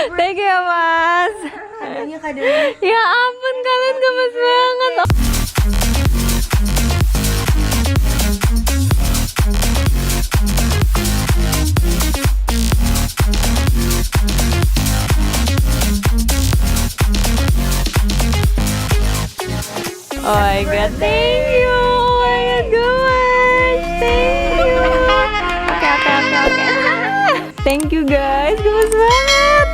Thank you ya Mas. Kadonya. Ya ampun kalian gemes banget. Oh my god, thank you. Oh my god, guys. Thank you. Oke. Thank you guys, gemes banget.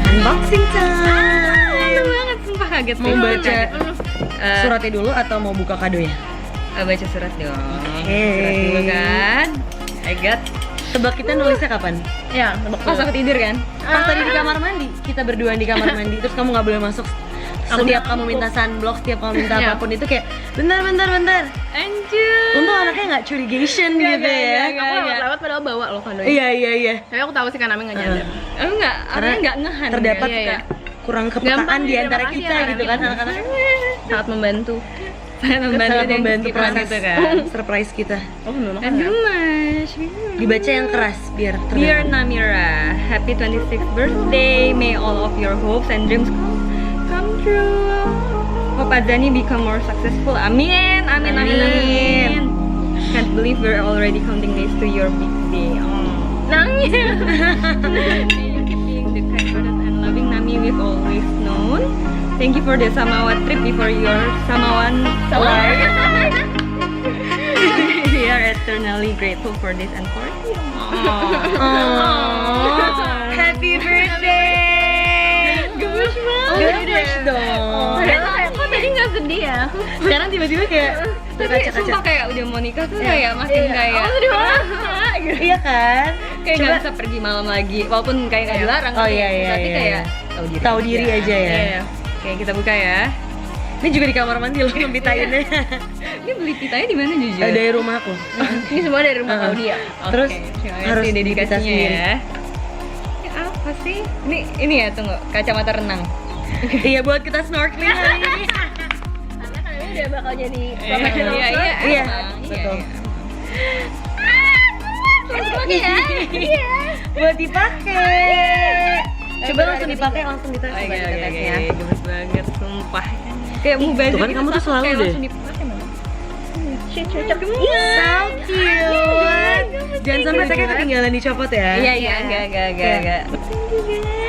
Unboxing time. Lucu banget, sumpah kaget. Mau baca suratnya dulu atau mau buka kadonya? Baca surat dong. Hey. Surat dulu kan. I got. Tebak kita nulisnya kapan? Ya, pas aku tidur kan. Pas tadi di kamar mandi, kita berdua di kamar mandi, terus kamu nggak boleh masuk. Setiap kamu minta sunblock, setiap kamu minta apapun itu kayak bentar. Anjir. Untung anaknya nggak curigation gitu ya. Aku lewat padahal bawa loh kadonya. Iya. Tapi aku tahu sih kan namanya nggak nyadar. Enggak, Karena enggak ngehan. terdapat Iya. kurang kepekaan Gampang di antara didapati kita ya, gitu kan gitu. anak-anak. Sangat membantu. Sangat Membantu proses itu kan. surprise kita. Oh belum makan Dan ya? gemes. Dibaca yang keras biar Dear terdengar. Namira, happy 26th birthday. May all of your hopes and dreams come true. Hope Azani become more successful. Amin. Can't believe we're already counting days to your big day. Nangis. May you keep being the kind-hearted and loving Nami we've always known. Thank you for the Samawa trip before your Samawan life. We are eternally grateful for this and for you. Happy birthday. Gemes banget. Gemes dong. Kok tadi nggak sedih ya? Sekarang tiba-tiba kayak Tapi berkaca-kaca. sumpah kayak udah mau nikah tuh kayak makin kayak Iya kan? kayak nggak bisa pergi malam lagi walaupun kayak nggak dilarang Oh, iya, tapi iya. kayak Tahu diri aja ya. Iya. Oke, kita buka ya. Ini juga di kamar mandi loh ngepitainnya. Ini beli pitanya di mana jujur? Dari rumahku. Ini semua dari rumah Claudia. Terus Terima kasih harus dedikasinya sendiri. ya. Ini apa sih? Ini ya tunggu, kacamata renang. Iya buat kita snorkeling hari ini. Karena kan ini udah bakal jadi profesional. Iya, betul. Buat dipakai. Coba langsung dipakai, langsung kita coba kita tes ya. Gemes banget, sumpah. Kayak mau baju Tuh kan kamu tuh selalu kayak deh. langsung dipakai malah. Cocok. So cute. Jangan sampai saya ketinggalan dicopot ya. Iya, enggak.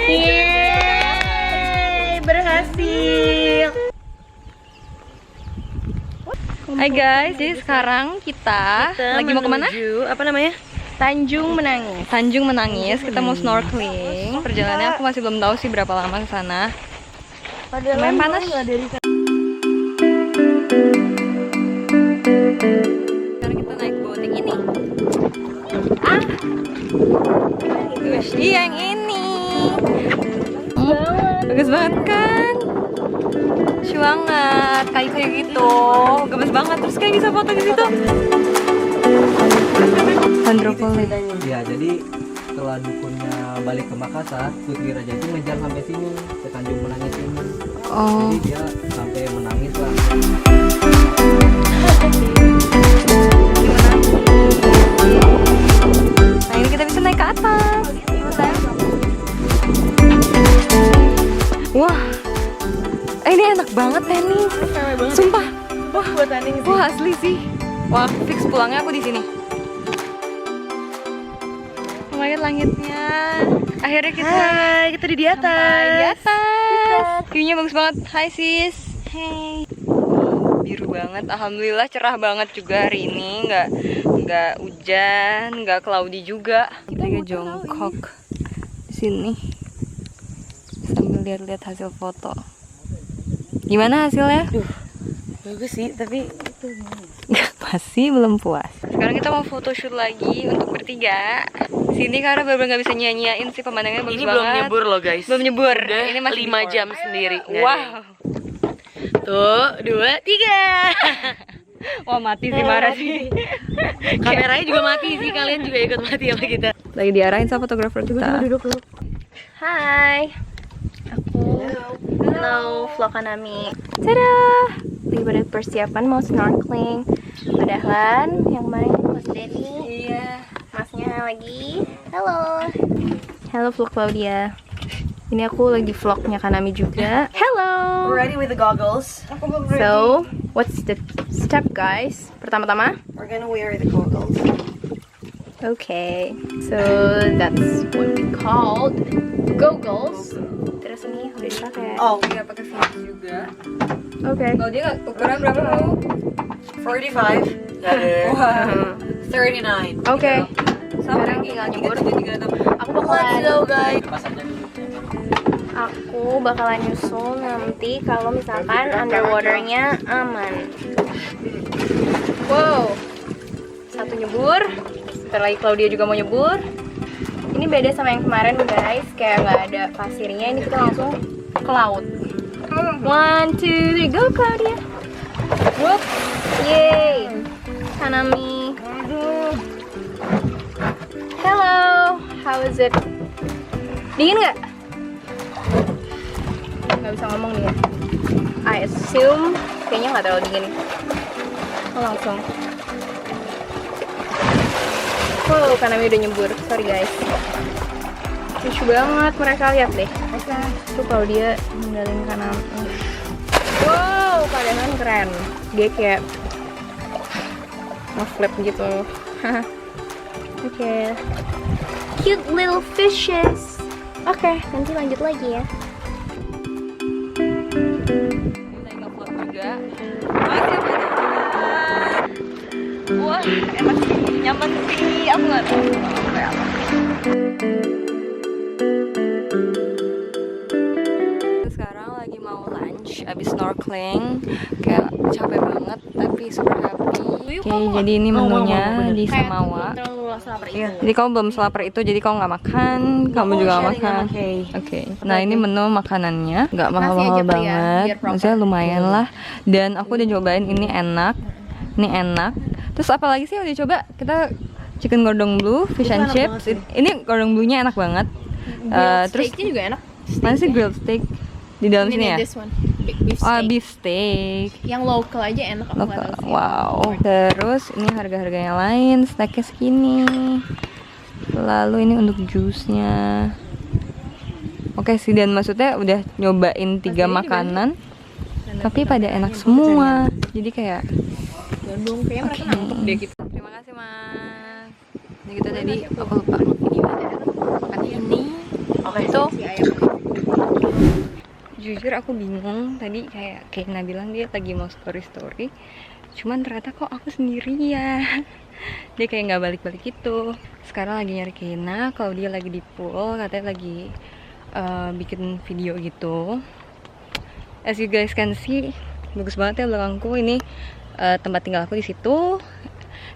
Yeay, berhasil. Hai guys, jadi sekarang kita lagi mau kemana? Menuju, apa namanya? Tanjung Menangis. Tanjung Menangis, kita mau snorkeling. Perjalanannya aku masih belum tahu sih berapa lama ke sana. Lumayan panas. Sekarang kita naik boating ini. Iya yang ini. Bagus banget kan? Lucu banget, kayu-kayu gitu. Gemes banget, terus kayak bisa foto di situ. Ya, jadi setelah dukunnya balik ke Makassar, Putri Raja itu ngejar sampai sini, ke Tanjung Menangis ini. Oh. Jadi dia sampai menangis lah. Nah ini kita bisa naik ke atas. Wah, ini enak banget tenis. Sumpah. Wah, buat Aning sih. Wah asli sih. Wah fix pulangnya aku di sini. Lumayan langitnya. Akhirnya kita Kita di atas. sampai di atas. View-nya bagus banget. Hai sis. Hey. Biru banget. Alhamdulillah cerah banget juga hari ini. Nggak hujan, nggak cloudy juga. Kita lagi jongkok di sini sambil lihat-lihat hasil foto. Gimana hasilnya? Bagus sih, tapi Masih belum puas. Sekarang kita mau photoshoot lagi untuk bertiga. Sini karena bener-bener nggak bisa nyanyiin sih, pemandangannya bagus ini banget. belum nyebur loh guys. Belum nyebur. Udah Ini masih 5 before. jam sendiri. Wow. Tuh, 2, 3. Wah mati sih, marah sih. Kameranya juga mati sih, kalian juga ikut mati sama kita. Lagi diarahin sama fotografer kita. Duduk dulu. Hai. Aku Hello Vlog Kanami. Dadah. Lagi lagi pada persiapan mau snorkeling. Padahal yang kemarin Mas Denny, Iya. masnya lagi. Halo. Halo vlog Claudia. Ini aku lagi vlognya Kanami juga. Hello. We're ready with the goggles. So, what's the step guys? Pertama-tama, We're gonna wear the goggles. okay. So that's what we called goggles. Terus ini udah dipakai. Oh, Nggak pakai finish juga. Oke. Kalau dia nggak ukuran berapa mau? 45. Wah. 39. Oke. Sekarang tinggal nyebur. Aku bakalan go guys. Aku bakalan nyusul nanti kalau misalkan underwaternya aman. Wow. Satu nyebur. Sebentar lagi Claudia juga mau nyebur. Ini beda sama yang kemarin guys, kayak nggak ada pasirnya. Ini kita langsung ke laut. 1, 2, 3, go Claudia. Whoop. Yay. Kanami. Hello. How is it? Dingin nggak? Nggak bisa ngomong dia. I assume kayaknya nggak terlalu dingin. Oh, langsung. Wow, Kanami udah nyembur. Sorry guys. Lucu banget mereka, lihat deh. Tuh kalau dia ninggalin Kanami. Wow, padahal keren. Dia kayak nge-flip gitu. Oke. Cute little fishes. Oke, nanti lanjut lagi ya. Kita nge-vlog juga. Makasih banyak. Wah, enak sih. Nyaman sih. Aku nggak tahu kayak apa. Sekarang lagi mau lunch, abis snorkeling. Kayak capek banget, tapi super happy. Oke, jadi ini menunya di Samawa. Jadi kamu belum selapar itu, jadi kamu nggak makan, kamu juga nggak makan. Oke. Nah ini menu makanannya, nggak mahal-mahal banget, maksudnya lumayan lah. Dan aku udah cobain, ini enak. Terus apa lagi sih yang udah coba? Kita chicken cordon bleu, fish and chips. Ini cordon bleu-nya enak banget. Terus Steaknya juga enak. mana sih grilled steak di dalam sini ya? This one. Beef Oh, steak. beef steak. Yang local aja enak. Aku nggak tahu sih. Wow. Terus ini harga-harganya lain, snacknya segini. Lalu ini untuk jusnya. Oke sih, dan maksudnya udah nyobain 3 makanan, tapi pada enak semua. Jadi kayak Bandung kayaknya mereka nangkep deh gitu. terima kasih mas. Ini kita tadi aku lupa video makan ini. Oke itu. Jujur aku bingung tadi, kayak Kena bilang dia lagi mau story, cuman ternyata kok aku sendirian. Dia kayak nggak balik-balik gitu. Sekarang lagi nyari Kena, kalau dia lagi di pool, katanya lagi bikin video gitu. As you guys can see, bagus banget ya belakangku. Ini tempat tinggal aku di situ.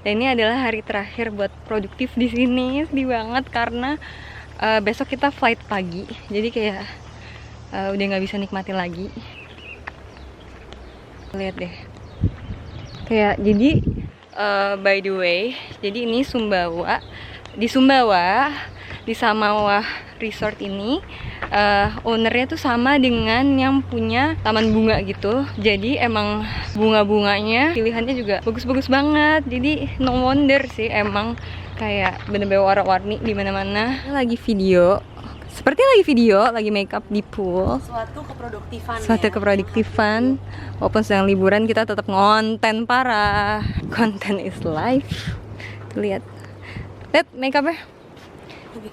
Dan ini adalah hari terakhir buat produktif di sini. Sedih banget karena besok kita flight pagi. Jadi kayak udah nggak bisa nikmatin lagi. Lihat deh. Kayak jadi by the way, jadi ini Sumbawa. Di Sumbawa, di Samawa Resort ini ownernya tuh sama dengan yang punya taman bunga gitu. Jadi emang bunga-bunganya pilihannya juga bagus-bagus banget. Jadi no wonder sih, emang kayak bener-bener warna-warni di mana-mana. Lagi video, seperti lagi makeup di pool. Suatu keproduktifan. Walaupun sedang liburan, kita tetap ngonten parah. Konten is life. Tuh, lihat makeupnya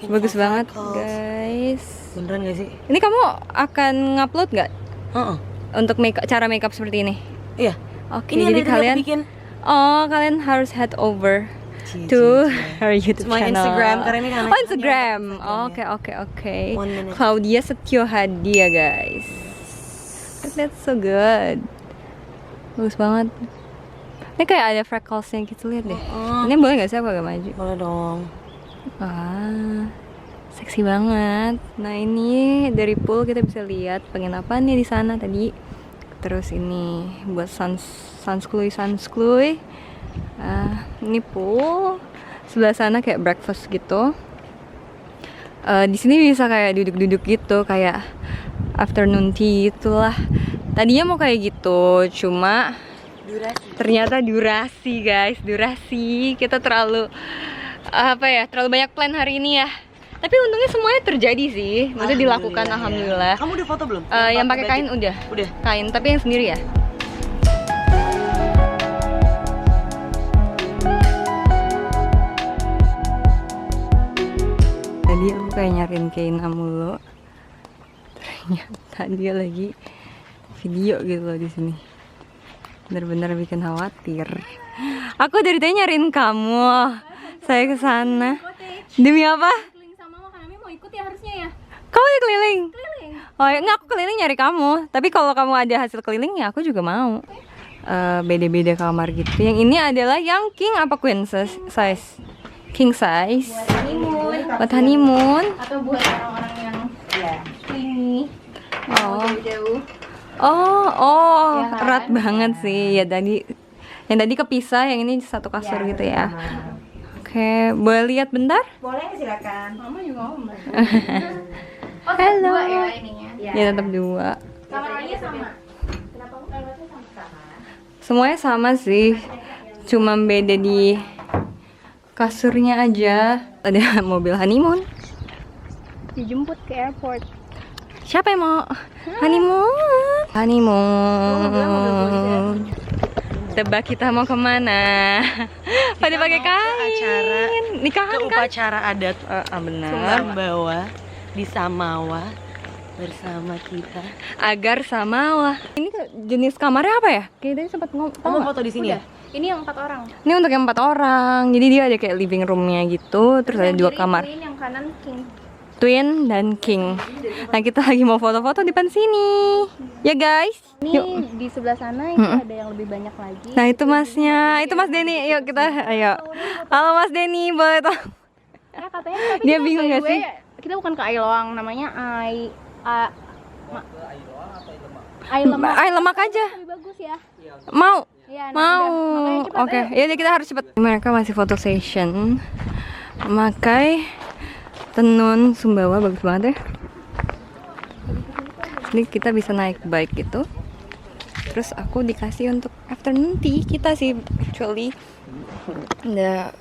bagus banget guys. Beneran gak sih? Ini kamu akan ngupload nggak untuk cara makeup seperti ini? Iya. Oke, Ini jadi ada kalian bikin kalian harus head over to her YouTube my channel. Instagram, karena ini kan Instagram. Oke. Claudia Setio Hadi ya guys. That's so good. Bagus banget. Ini kayak ada freckles-nya gitu, lihat deh. Ini boleh nggak sih aku agak maju? Boleh dong. Wah, seksi banget. Nah ini dari pool kita bisa lihat penginapannya di sana tadi. Terus ini buat sanskluy. Ini pool. Sebelah sana kayak breakfast gitu. Di sini bisa kayak duduk-duduk gitu, kayak afternoon tea itulah. Tadinya mau kayak gitu, cuma ternyata durasi guys, durasi. Kita terlalu terlalu banyak plan hari ini ya. Tapi untungnya semuanya terjadi sih. Maksudnya dilakukan, alhamdulillah. Kamu udah foto belum? Yang pakai kain udah. Kain, tapi yang sendiri ya. Tadi aku kayak nyariin Keina mulu. Ternyata dia lagi video gitu loh di sini. Bener-bener bikin khawatir. Aku dari tadi nyariin kamu. Saya kesana. Demi apa? Keliling sama Mama, kan Ami mau ikut ya harusnya ya. Kamu ada keliling? Keliling. Oh ya, nggak, aku keliling nyari kamu. Tapi kalau kamu ada hasil keliling ya aku juga mau. Beda-beda kamar gitu. Yang ini adalah yang king apa queen size? King size. Honeymoon. Buat honeymoon. Atau buat orang-orang yang ini. Oh. Jauh-jauh. Oh, Ya kan? erat banget sih. Ya tadi, yang tadi kepisah, yang ini satu kasur gitu ya. Oke, boleh lihat bentar? Boleh, silakan. Mama juga mau. Oh, Halo. dua ya ininya. Ya tetap 2. Kamar mandinya sama. Kenapa toiletnya sama? Semuanya sama sih, cuma beda di kasurnya aja. Ada mobil honeymoon. Dijemput ke airport. Siapa yang mau honeymoon? Honeymoon. Tebak kita mau kemana? Pada pakai kain. Acara Nikahan ke kan? upacara adat Benar. Sumbawa di Samawa bersama kita. Agar Samawa. Ini jenis kamarnya apa ya? Kayak tadi sempat ngomong. Kamu foto di sini ya? Ini yang 4 orang. Ini untuk yang 4 orang. Jadi dia ada kayak living roomnya gitu. Terus ada 2 kamar. Queen, yang kanan king. Twin dan king. Nah kita lagi mau foto-foto di depan sini. Ya guys. Ini Yuk. di sebelah sana itu ada yang lebih banyak lagi. Nah itu masnya. Itu Mas Denny. Yuk kita. Ayo. Halo Mas Denny. Boleh tolong. Ya katanya tapi Dia kita bingung by gak the way, sih? Kita bukan ke Ailoang, namanya Ai Lemak. Ayo lemak aja. Lebih bagus ya. Mau. Iya, Mau. Makanya cepet, Oke. ayo. Ya kita harus cepet. Mereka masih foto session. Memakai tenun Sumbawa, bagus banget ya. Ini kita bisa naik bike gitu. Terus aku dikasih untuk afternoon tea kita sih actually. Ada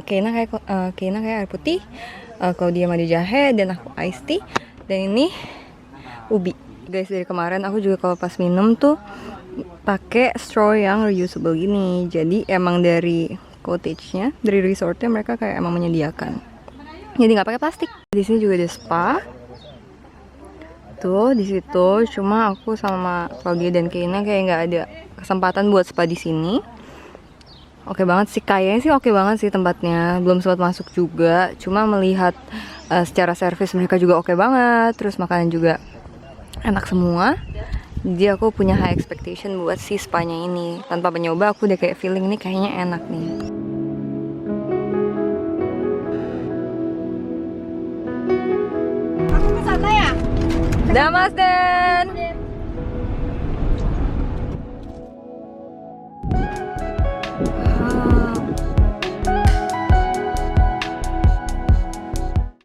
Keina kayak air putih, Claudia madu jahe, dan aku iced tea. Dan ini ubi. Guys, dari kemarin aku juga kalau pas minum tuh pakai straw yang reusable gini. Jadi emang dari cottage-nya, dari resortnya mereka kayak emang menyediakan. Jadi nggak pakai plastik. Di sini juga ada spa. Tuh di situ. Cuma aku sama Claudia dan Keina kayak nggak ada kesempatan buat spa di sini. Oke banget sih, kayaknya sih oke banget sih tempatnya. Belum sempat masuk juga. Cuma melihat secara servis mereka juga oke banget. Terus makanan juga enak semua. Jadi aku punya high expectation buat si spa-nya ini. Tanpa mencoba aku udah kayak feeling nih kayaknya enak nih. Dah Mas Den.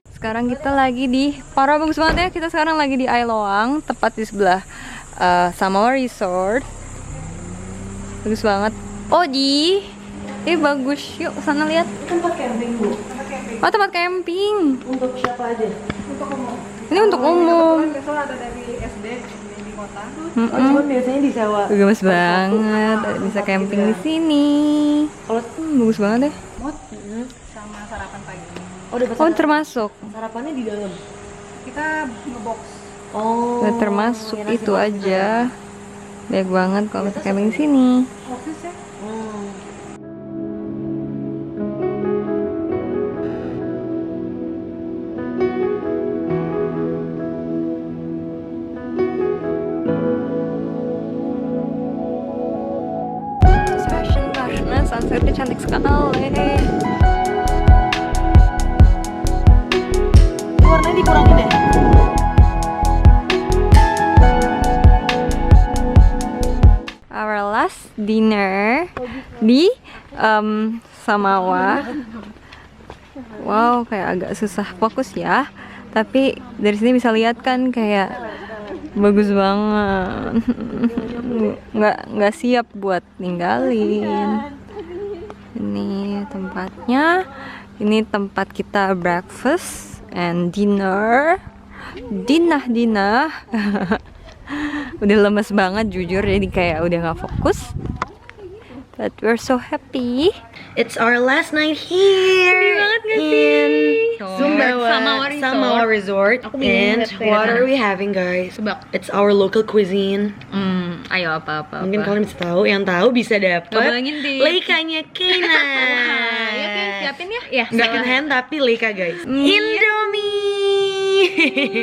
Sekarang kita lagi di parah bagus banget ya. Kita sekarang lagi di Ailoang, tepat di sebelah Samawa Resort. Bagus banget. Oh di, bagus. Yuk sana lihat. Tempat camping Bu. Oh tempat camping. Untuk siapa aja? Ini untuk umum. Besok ada dari SD di kota. Cuman biasanya disewa. Bagus banget. Bisa camping di sini. Bagus banget deh. Sama sarapan pagi. Oh, udah Oh termasuk. sarapannya di dalam. Kita ngebox. Oh. Udah termasuk itu aja. Baik banget kalau bisa camping di sini. Office ya. Fashion karena sunsetnya cantik sekali. Warnanya dikurangin deh. Our last dinner di Samawa. Wow, kayak agak susah fokus ya. Tapi dari sini bisa lihat kan kayak Bagus banget. Nggak siap buat ninggalin. Ini tempatnya. Ini tempat kita breakfast and dinner. Dinah. Udah lemes banget jujur, jadi kayak udah nggak fokus. But we're so happy. It's our last night here in Sumbawa Resort. And what are we having, guys? It's our local cuisine. Ayo apa. Mungkin kalian bisa tahu, yang tahu bisa dapat Bayangin deh. Leikanya Kena. Ayo Ken, siapin ya. Second hand tapi Leika, guys. Indomie.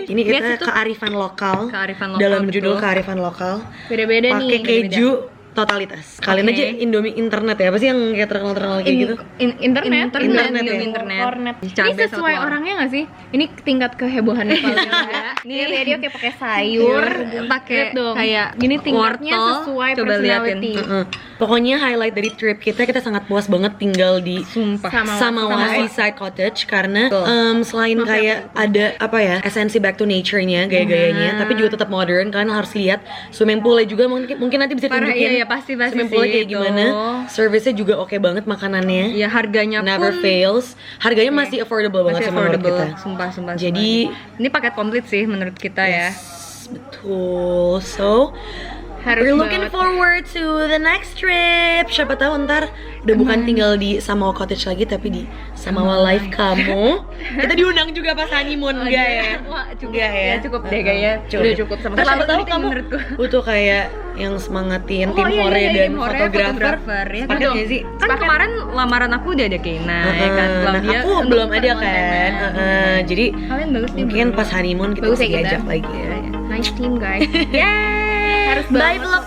Ini kita kearifan lokal. Kearifan lokal, Dalam betul. judul kearifan lokal. Beda-beda nih. Pakai keju totalitas. Kalian Oke. aja Indomie internet ya, apa sih yang kayak terkenal kayak gitu? Internet. Internet ya? Kornet. Ini Cabai sesuai satu orangnya nggak sih? Ini tingkat kehebohan Paulnya. Nih dia kayak pakai sayur, pakai Lihat dong. kayak gini tingkatnya wortel. sesuai Coba liatin. personality. Pokoknya highlight dari trip kita sangat puas banget tinggal di Samawa Seaside Cottage karena selain kayak ada apa ya esensi back to nature-nya gaya-gayanya, tapi juga tetap modern. Kalian harus lihat swimming pool-nya juga mungkin nanti bisa Parah, tunjukin iya, pasti swimming pool-nya kayak sih, gimana. Service-nya juga oke banget, makanannya Ya harganya never pun fails. Harganya masih affordable banget masih sama menurut affordable. kita. Sumpah. Jadi ini paket komplit sih menurut kita ya. betul. So we're looking forward to the next trip. Siapa tahu ntar udah bukan tinggal di Samawa Cottage lagi, tapi di Samawa Life kamu. Kita diundang juga pas honeymoon, enggak ya? Wah, cukup Enggak ya? cukup deh kayaknya. Udah cukup sama Ntar siapa Selamat tahu meeting kamu menurutku. butuh kayak yang semangatin tim iya, hore dan tim hore, fotografer. ya Sepakat dong. nggak sih? Kan kemarin lamaran aku udah ada Keina ya kan. Nah, Claudia aku untuk belum ada pertemuan kan. Rena. Jadi Kalian bagus nih. mungkin pas honeymoon kita Bagus bisa ya kita. diajak lagi. Nice team guys. Yay! Harus Bye banget. vlog